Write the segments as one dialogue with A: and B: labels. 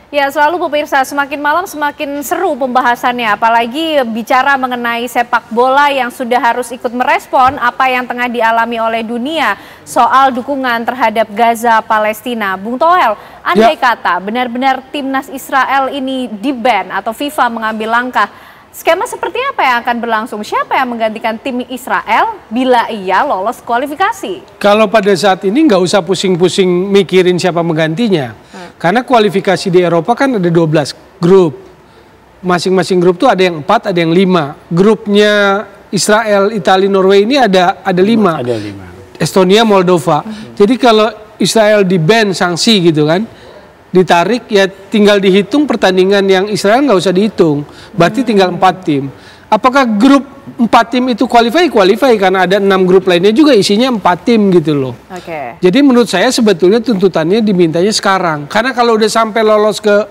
A: Ya, selalu pemirsa, semakin malam semakin seru pembahasannya, apalagi bicara mengenai sepak bola yang sudah harus ikut merespon apa yang tengah dialami oleh dunia soal dukungan terhadap Gaza Palestina. Bung Toel, andai kata benar-benar timnas Israel ini di-ban atau FIFA mengambil langkah, skema seperti apa yang akan berlangsung? Siapa yang menggantikan tim Israel bila ia lolos kualifikasi?
B: Kalau pada saat ini nggak usah pusing-pusing mikirin siapa menggantinya. Karena kualifikasi di Eropa kan ada 12 grup. Masing-masing grup tuh ada yang 4, ada yang 5. Grupnya Israel, Italia, Norway ini ada 5.
C: Ada 5.
B: Estonia, Moldova. Jadi kalau Israel di-ban sanksi gitu kan, ditarik ya tinggal dihitung pertandingan yang Israel nggak usah dihitung. Berarti tinggal 4 tim. Apakah grup 4 tim itu qualify karena ada 6 grup lainnya juga isinya 4 tim gitu loh. Jadi menurut saya sebetulnya tuntutannya dimintanya sekarang. Karena kalau udah sampai lolos ke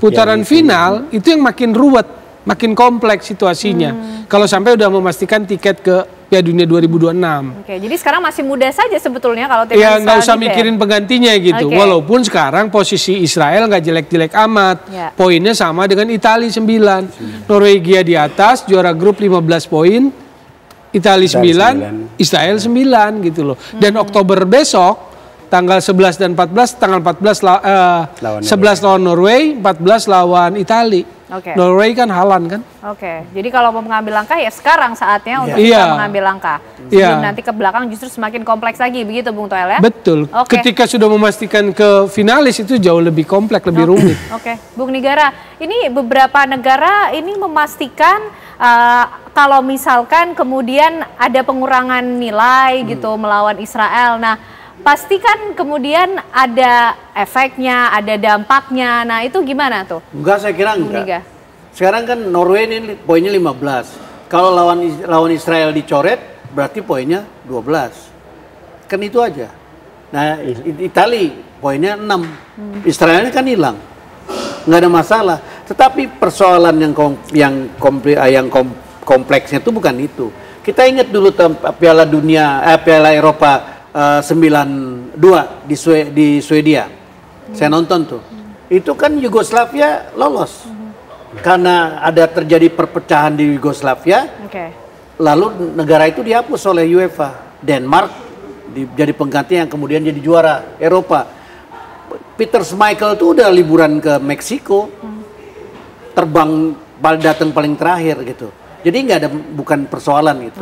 B: putaran final itu yang makin ruwet, makin kompleks situasinya. Kalau sampai udah memastikan tiket ke Piala Dunia 2026.
A: Jadi sekarang masih muda saja sebetulnya kalau timnas
B: ya nggak usah mikirin penggantinya gitu. Walaupun sekarang posisi Israel nggak jelek-jelek amat. Poinnya sama dengan Italia 9. Norwegia di atas, juara grup 15 poin. Italia 9, Israel 9 gitu loh. Dan Oktober besok tanggal 11 dan 14, tanggal 14 11 lawan Norway, 14 lawan Italia. Norway kan Haaland kan.
A: Jadi kalau mau mengambil langkah ya sekarang saatnya untuk kita mengambil langkah. Sebelum nanti ke belakang justru semakin kompleks lagi, begitu Bung Toel ya?
B: Betul. Ketika sudah memastikan ke finalis itu jauh lebih kompleks, lebih rumit.
A: Bung Nigara, ini beberapa negara ini memastikan kalau misalkan kemudian ada pengurangan nilai gitu melawan Israel. Nah, pastikan kemudian ada efeknya, ada dampaknya. Nah, itu gimana tuh?
D: Enggak, saya kira enggak. Sekarang kan Norway ini poinnya 15. Kalau lawan Israel dicoret, berarti poinnya 12. Kan itu aja. Nah, Italia poinnya 6. Israel ini kan hilang. Nggak ada masalah. Tetapi persoalan yang kompleksnya itu bukan itu. Kita ingat dulu Piala Eropa 92 di Swedia. Saya nonton tuh. Itu kan Yugoslavia lolos. Karena ada terjadi perpecahan di Yugoslavia. Lalu negara itu dihapus oleh UEFA. Denmark jadi pengganti yang kemudian jadi juara Eropa. Peter Schmeichel tuh udah liburan ke Meksiko. Terbang datang paling terakhir gitu. Jadi nggak ada, bukan persoalan gitu.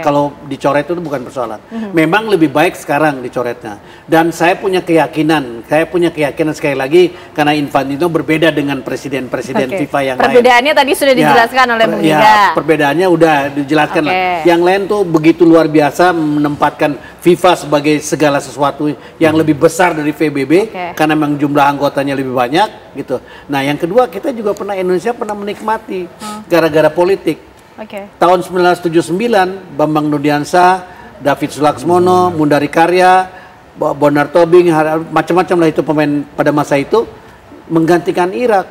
D: Kalau dicoret itu bukan persoalan. Memang lebih baik sekarang dicoretnya. Dan saya punya keyakinan sekali lagi karena Infantino berbeda dengan presiden-presiden FIFA yang lain.
A: Perbedaannya tadi sudah dijelaskan oleh Bung Niga.
D: Perbedaannya udah dijelaskan lah. Yang lain tuh begitu luar biasa menempatkan FIFA sebagai segala sesuatu yang lebih besar dari PBB karena memang jumlah anggotanya lebih banyak gitu. Nah, yang kedua Indonesia pernah menikmati gara-gara politik. Tahun 1979 Bambang Nurdiansyah, David Sulaksmono, Mundari Karya, Bonar Tobing, macam-macam lah itu pemain pada masa itu menggantikan Irak.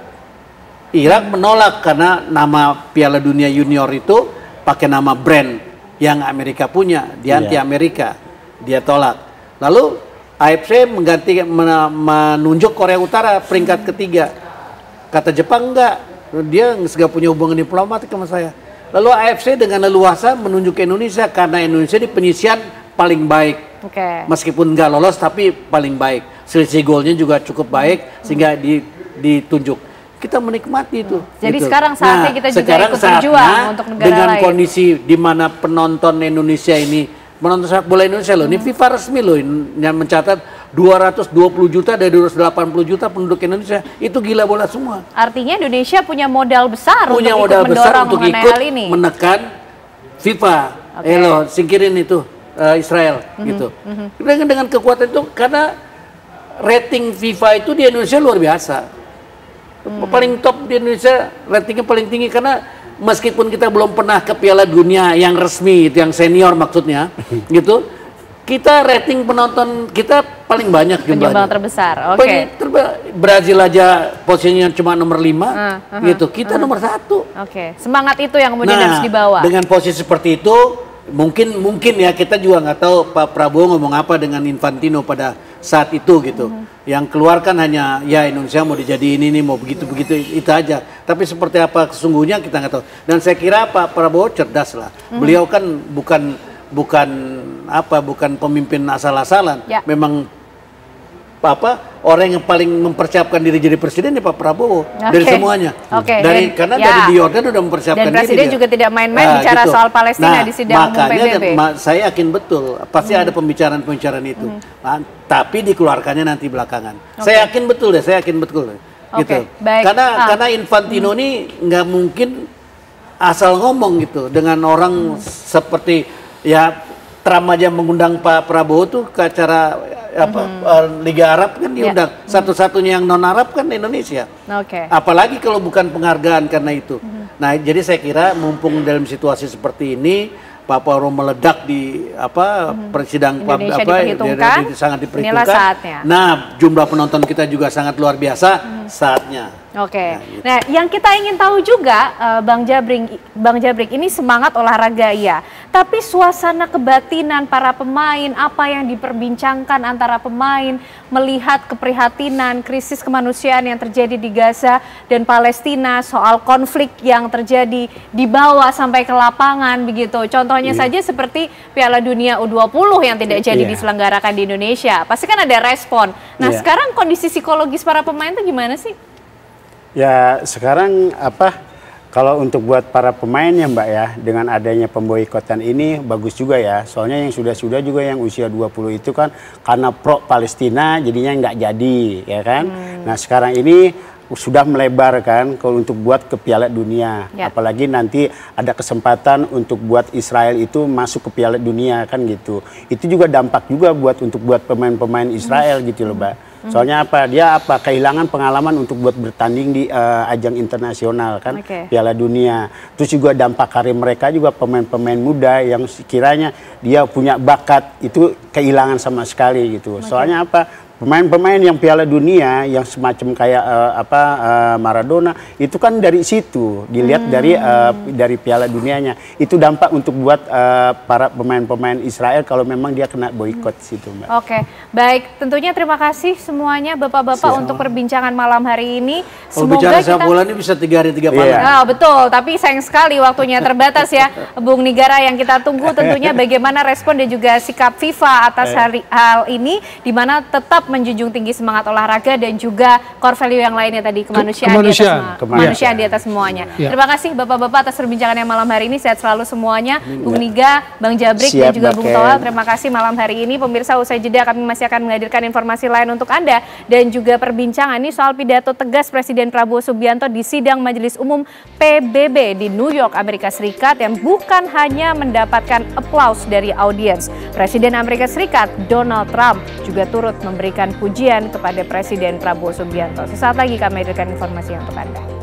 D: Irak menolak karena nama Piala Dunia Junior itu pakai nama brand yang Amerika punya, dia anti Amerika, dia tolak. Lalu AFC menunjuk Korea Utara peringkat ketiga. Kata Jepang enggak, dia nggak punya hubungan diplomatik sama saya. Lalu AFC dengan leluasa menunjuk ke Indonesia karena Indonesia di penyisian paling baik. Meskipun nggak lolos tapi paling baik. Selisih golnya juga cukup baik sehingga ditunjuk. Kita menikmati itu.
A: Jadi sekarang saatnya kita juga ikut berjuang untuk negara
D: dengan
A: lain.
D: kondisi di mana penonton Indonesia ini, penonton sepak bola Indonesia loh, ini FIFA resmi loh yang mencatat 220 juta dari 280 juta penduduk Indonesia. Itu gila bola semua.
A: Artinya Indonesia punya modal besar untuk
D: ikut menekan FIFA. Singkirin itu Israel gitu. Dengan kekuatan itu karena rating FIFA itu di Indonesia luar biasa. Paling top di Indonesia, ratingnya paling tinggi karena meskipun kita belum pernah ke Piala Dunia yang resmi, yang senior maksudnya, gitu, kita rating penonton kita paling banyak jumlahnya.
A: Penyumbang terbesar,
D: Brazil aja posisinya cuma nomor 5, gitu, kita nomor 1.
A: Semangat itu yang kemudian harus dibawa.
D: Dengan posisi seperti itu, mungkin ya kita juga nggak tahu Pak Prabowo ngomong apa dengan Infantino pada saat itu gitu. Yang keluar kan hanya ya Indonesia mau dijadiin ini, mau begitu-begitu itu aja. Tapi seperti apa sesungguhnya kita nggak tahu. Dan saya kira Pak Prabowo cerdas lah. Beliau kan bukan pemimpin asal-asalan.
A: Ya.
D: Memang orang yang paling mempersiapkan diri jadi presiden ya Pak Prabowo dari semuanya. Karena dari di Yordan udah mempersiapkan diri.
A: Dan presiden juga tidak main-main bicara soal Palestina di sidang umum PBB.
D: Saya yakin betul pasti ada pembicaraan-pembicaraan itu. Tapi dikeluarkannya nanti belakangan. Saya yakin betul deh, gitu.
A: Baik.
D: Karena Infantino ini nggak mungkin asal ngomong gitu dengan orang seperti ya Trump aja mengundang Pak Prabowo tuh ke acara Liga Arab kan diundang. Satu-satunya yang non Arab kan Indonesia. Apalagi kalau bukan penghargaan karena itu. Nah, jadi saya kira mumpung dalam situasi seperti ini Pak Prabowo meledak di persidang sangat diperhitungkan. Nah, jumlah penonton kita juga sangat luar biasa saatnya.
A: Nah, yang kita ingin tahu juga Bang Jabrik ini semangat olahraga ya, tapi suasana kebatinan para pemain, apa yang diperbincangkan antara pemain melihat keprihatinan krisis kemanusiaan yang terjadi di Gaza dan Palestina, soal konflik yang terjadi di bawah sampai ke lapangan begitu. Contohnya saja seperti Piala Dunia U20 yang tidak jadi diselenggarakan di Indonesia. Pasti kan ada respon. Nah, sekarang kondisi psikologis para pemain itu gimana sih?
C: Ya sekarang kalau untuk buat para pemain ya Mbak ya, dengan adanya pemboikotan ini bagus juga ya. Soalnya yang sudah juga yang usia 20 itu kan karena pro Palestina jadinya nggak jadi ya kan. Nah sekarang ini sudah melebar kan kalau untuk buat ke Piala Dunia. Apalagi nanti ada kesempatan untuk buat Israel itu masuk ke Piala Dunia kan gitu. Itu juga dampak juga untuk buat pemain-pemain Israel gitu loh Mbak. Soalnya dia kehilangan pengalaman untuk buat bertanding di ajang internasional kan Piala Dunia. Terus juga dampak karir mereka juga pemain-pemain muda yang sekiranya dia punya bakat itu kehilangan sama sekali gitu. Soalnya pemain-pemain yang Piala Dunia yang semacam kayak Maradona itu kan dari situ dilihat dari Piala Dunianya. Itu dampak untuk buat para pemain-pemain Israel kalau memang dia kena boikot situ Mbak.
A: Baik, tentunya terima kasih semuanya Bapak-bapak untuk perbincangan malam hari ini.
D: Semoga bicara sepak bola ini bisa 3 hari 3 malam.
A: Betul, tapi sayang sekali waktunya terbatas ya Bung Nigara. Yang kita tunggu tentunya bagaimana respon dan juga sikap FIFA atas hal ini, di mana tetap menjunjung tinggi semangat olahraga dan juga core value yang lainnya tadi, kemanusiaan di atas semuanya. Terima kasih Bapak-bapak atas perbincangannya malam hari ini. Sehat selalu semuanya. Bung Niga, Bang Jabrik dan juga Bung Toel, terima kasih malam hari ini. Pemirsa, usai jeda kami masih akan menghadirkan informasi lain untuk Anda dan juga perbincangan ini soal pidato tegas Presiden Prabowo Subianto di sidang Majelis Umum PBB di New York, Amerika Serikat yang bukan hanya mendapatkan aplaus dari audiens. Presiden Amerika Serikat Donald Trump juga turut memberikan pujian kepada Presiden Prabowo Subianto. Sesaat lagi kami hadirkan informasi untuk Anda.